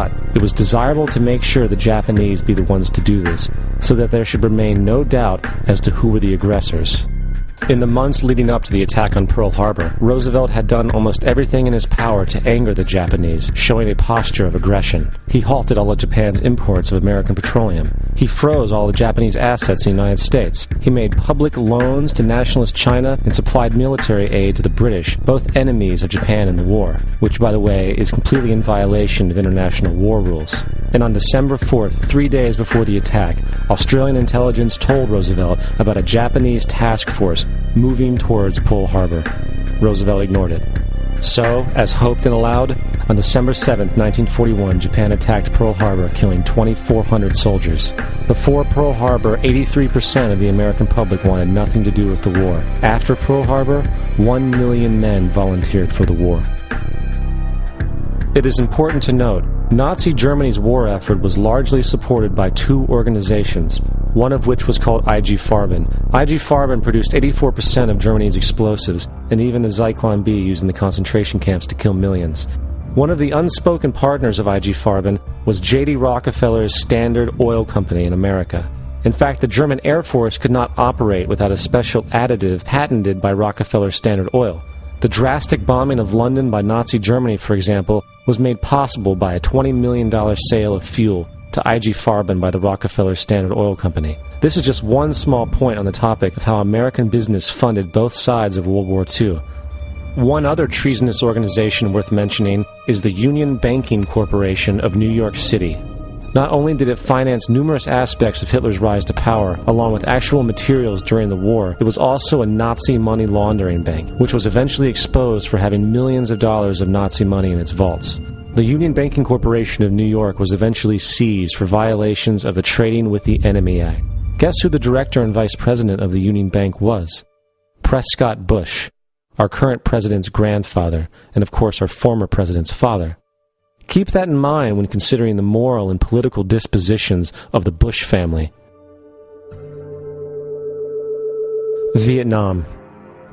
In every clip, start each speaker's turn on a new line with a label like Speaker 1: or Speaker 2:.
Speaker 1: But it was desirable to make sure the Japanese be the ones to do this, so that there should remain no doubt as to who were the aggressors. In the months leading up to the attack on Pearl Harbor, Roosevelt had done almost everything in his power to anger the Japanese, showing a posture of aggression. He halted all of Japan's imports of American petroleum. He froze all the Japanese assets in the United States. He made public loans to nationalist China and supplied military aid to the British, both enemies of Japan in the war, which, by the way, is completely in violation of international war rules. And on December 4th, 3 days before the attack, Australian intelligence told Roosevelt about a Japanese task force moving towards Pearl Harbor. Roosevelt ignored it. So, as hoped and allowed, on December 7th, 1941, Japan attacked Pearl Harbor, killing 2,400 soldiers. Before Pearl Harbor, 83% of the American public wanted nothing to do with the war. After Pearl Harbor, 1 million men volunteered for the war. It is important to note, Nazi Germany's war effort was largely supported by two organizations, one of which was called IG Farben. IG Farben produced 84% of Germany's explosives, and even the Zyklon B used in the concentration camps to kill millions. One of the unspoken partners of IG Farben was J.D. Rockefeller's Standard Oil Company in America. In fact, the German Air Force could not operate without a special additive patented by Rockefeller Standard Oil. The drastic bombing of London by Nazi Germany, for example, was made possible by a $20 million sale of fuel to IG Farben by the Rockefeller Standard Oil Company. This is just one small point on the topic of how American business funded both sides of World War II. One other treasonous organization worth mentioning is the Union Banking Corporation of New York City. Not only did it finance numerous aspects of Hitler's rise to power, along with actual materials during the war, it was also a Nazi money laundering bank, which was eventually exposed for having millions of dollars of Nazi money in its vaults. The Union Banking Corporation of New York was eventually seized for violations of the Trading with the Enemy Act. Guess who the director and vice president of the Union Bank was? Prescott Bush, our current president's grandfather, and of course our former president's father. Keep that in mind when considering the moral and political dispositions of the Bush family. Vietnam.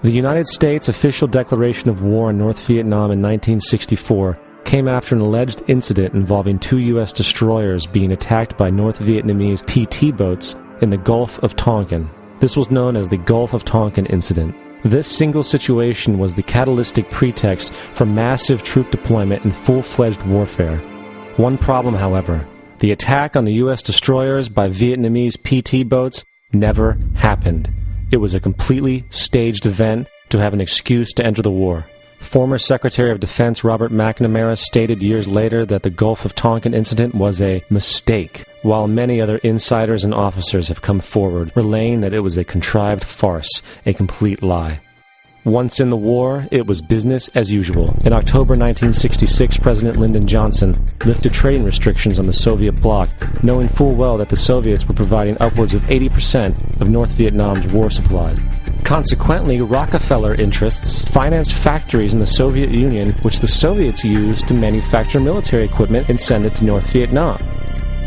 Speaker 1: The United States' official declaration of war in North Vietnam in 1964 came after an alleged incident involving two U.S. destroyers being attacked by North Vietnamese PT boats in the Gulf of Tonkin. This was known as the Gulf of Tonkin Incident. This single situation was the catalytic pretext for massive troop deployment and full-fledged warfare. One problem, however, the attack on the U.S. destroyers by Vietnamese PT boats never happened. It was a completely staged event to have an excuse to enter the war. Former Secretary of Defense Robert McNamara stated years later that the Gulf of Tonkin incident was a mistake, while many other insiders and officers have come forward, relaying that it was a contrived farce, a complete lie. Once in the war, it was business as usual. In October 1966, President Lyndon Johnson lifted trading restrictions on the Soviet bloc, knowing full well that the Soviets were providing upwards of 80% of North Vietnam's war supplies. Consequently, Rockefeller interests financed factories in the Soviet Union, which the Soviets used to manufacture military equipment and send it to North Vietnam.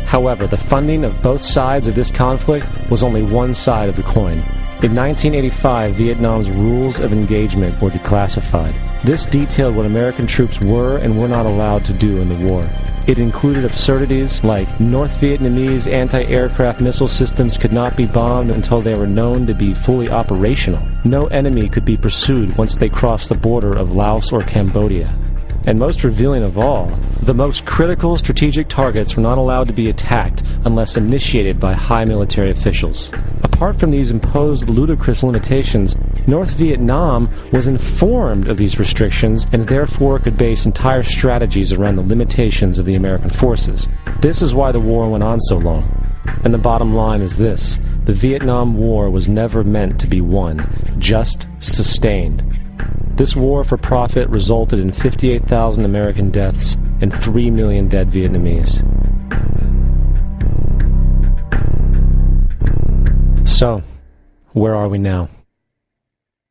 Speaker 1: However, the funding of both sides of this conflict was only one side of the coin. In 1985, Vietnam's rules of engagement were declassified. This detailed what American troops were and were not allowed to do in the war. It included absurdities like North Vietnamese anti-aircraft missile systems could not be bombed until they were known to be fully operational. No enemy could be pursued once they crossed the border of Laos or Cambodia. And most revealing of all, the most critical strategic targets were not allowed to be attacked unless initiated by high military officials. Apart from these imposed ludicrous limitations, North Vietnam was informed of these restrictions and therefore could base entire strategies around the limitations of the American forces. This is why the war went on so long. And the bottom line is this: the Vietnam War was never meant to be won, just sustained. This war for profit resulted in 58,000 American deaths and 3 million dead Vietnamese. So, where are we now?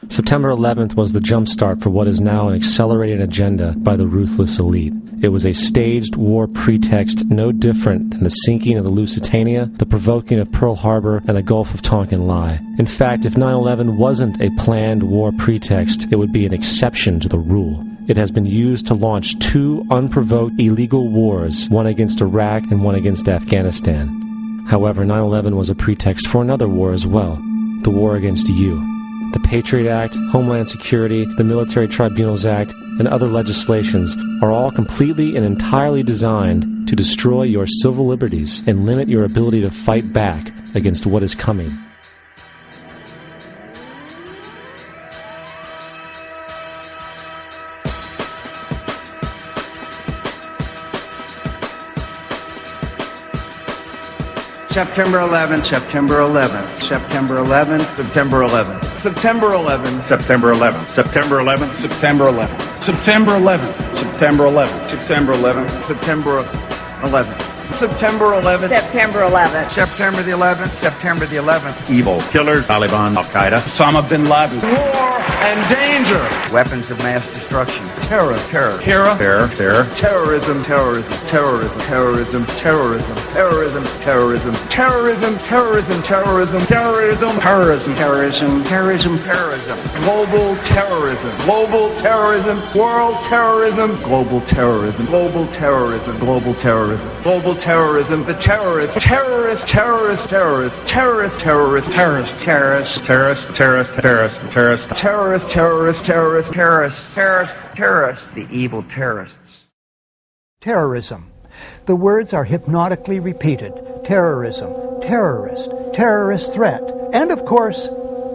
Speaker 1: September 11th was the jumpstart for what is now an accelerated agenda by the ruthless elite. It was a staged war pretext no different than the sinking of the Lusitania, the provoking of Pearl Harbor, and the Gulf of Tonkin lie. In fact, if 9/11 wasn't a planned war pretext, it would be an exception to the rule. it has been used to launch 2 unprovoked illegal wars, one against Iraq and one against Afghanistan. However, 9/11 was a pretext for another war as well, the war against you. The Patriot Act, Homeland Security, the Military Tribunals Act, and other legislations are all completely and entirely designed to destroy your civil liberties and limit your ability to fight back against what is coming.
Speaker 2: September 11th, September 11th, September 11th, September 11th, September 11th, September 11th, September 11th, September 11th, September 11th, September 11th, September 11th, September 11th, September 11th, September 11th, September the 11th, September the 11th. Evil killers, Taliban, Al-Qaeda, Osama bin Laden. War and danger. Weapons of mass destruction. Terror, terror, terror, terror, terror, terrorism, terrorism, terrorism, terrorism, terrorism, terrorism, terrorism, terrorism, terrorism, terrorism, terrorism, terrorism, terrorism, terrorism, terrorism, global terrorism, global terrorism, world terrorism, global terrorism, global terrorism, global terrorism, global terrorism, the terrorists, terrorists, terrorists, terrorists, terrorists, terrorists, terrorists, terrorists, terrorists, terrorists, terrorists, terrorists, terrorists, terrorists, terrorists, terrorists, terrorists, terrorists, the evil terrorists.
Speaker 3: Terrorism. The words are hypnotically repeated. Terrorism, terrorist, terrorist threat, and of course,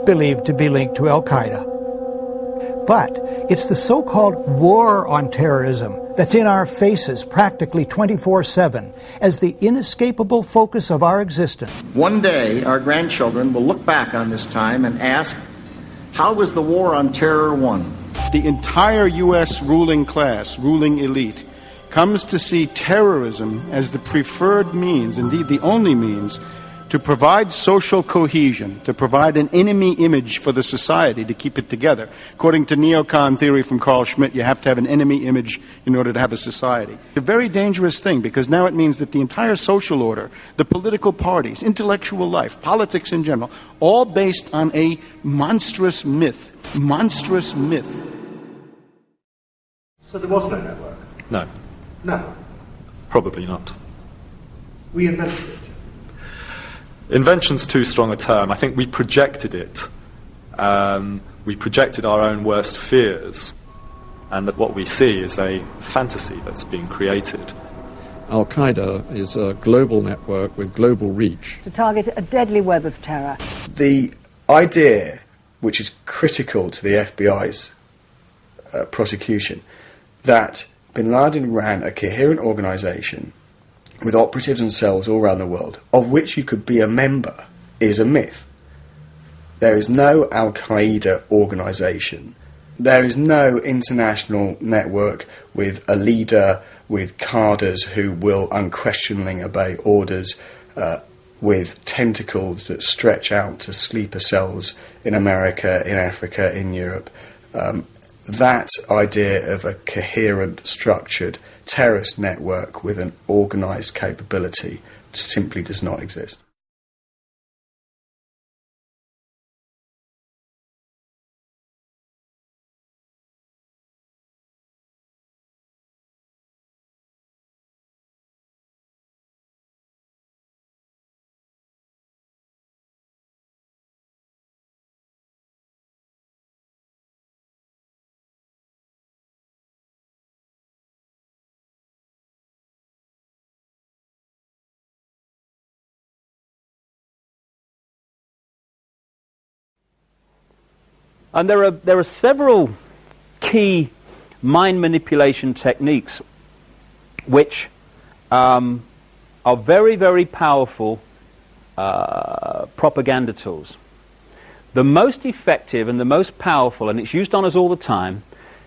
Speaker 3: believed to be linked to Al-Qaeda. But it's the so-called war on terrorism that's in our faces practically 24/7 as the inescapable focus of our existence.
Speaker 4: One day, our grandchildren will look back on this time and ask, how was the war on terror won?
Speaker 5: The entire U.S. ruling class, ruling elite, comes to see terrorism as the preferred means, indeed the only means, to provide social cohesion, to provide an enemy image for the society to keep it together. According to neocon theory from Carl Schmitt, you have to have an enemy image in order to have a society. It's a very dangerous thing because now it means that the entire social order, the political parties, intellectual life, politics in general, all based on a monstrous myth. Monstrous myth.
Speaker 6: So there was no network?
Speaker 7: No.
Speaker 6: No.
Speaker 7: Probably not.
Speaker 6: We invented it.
Speaker 7: Invention's too strong a term. I think we projected it. We projected our own worst fears, and that what we see is a fantasy that's being created.
Speaker 8: Al-Qaeda is a global network with global reach.
Speaker 9: To target a deadly web of terror.
Speaker 10: The idea, which is critical to the FBI's prosecution, that bin Laden ran a coherent organisation with operatives and cells all around the world, of which you could be a member, is a myth. There is no Al-Qaeda organisation. There is no international network with a leader, with cadres who will unquestioningly obey orders, with tentacles that stretch out to sleeper cells in America, in Africa, in Europe. That idea of a coherent, structured terrorist network with an organised capability simply does not exist.
Speaker 11: And there are several key mind manipulation techniques which are very, very powerful propaganda tools. The most effective and the most powerful, and it's used on us all the time,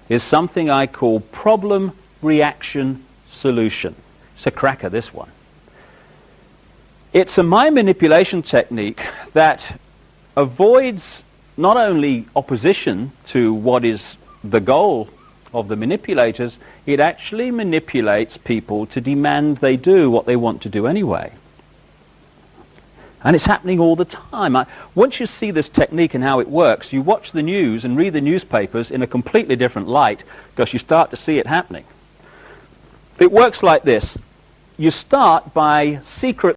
Speaker 11: is something I call problem, reaction, solution. It's a cracker, this one. It's a mind manipulation technique that avoids not only opposition to what is the goal of the manipulators, it actually manipulates people to demand they do what they want to do anyway. And it's happening all the time. Once you see this technique and how it works, you watch the news and read the newspapers in a completely different light because you start to see it happening. It works like this. You start by secretly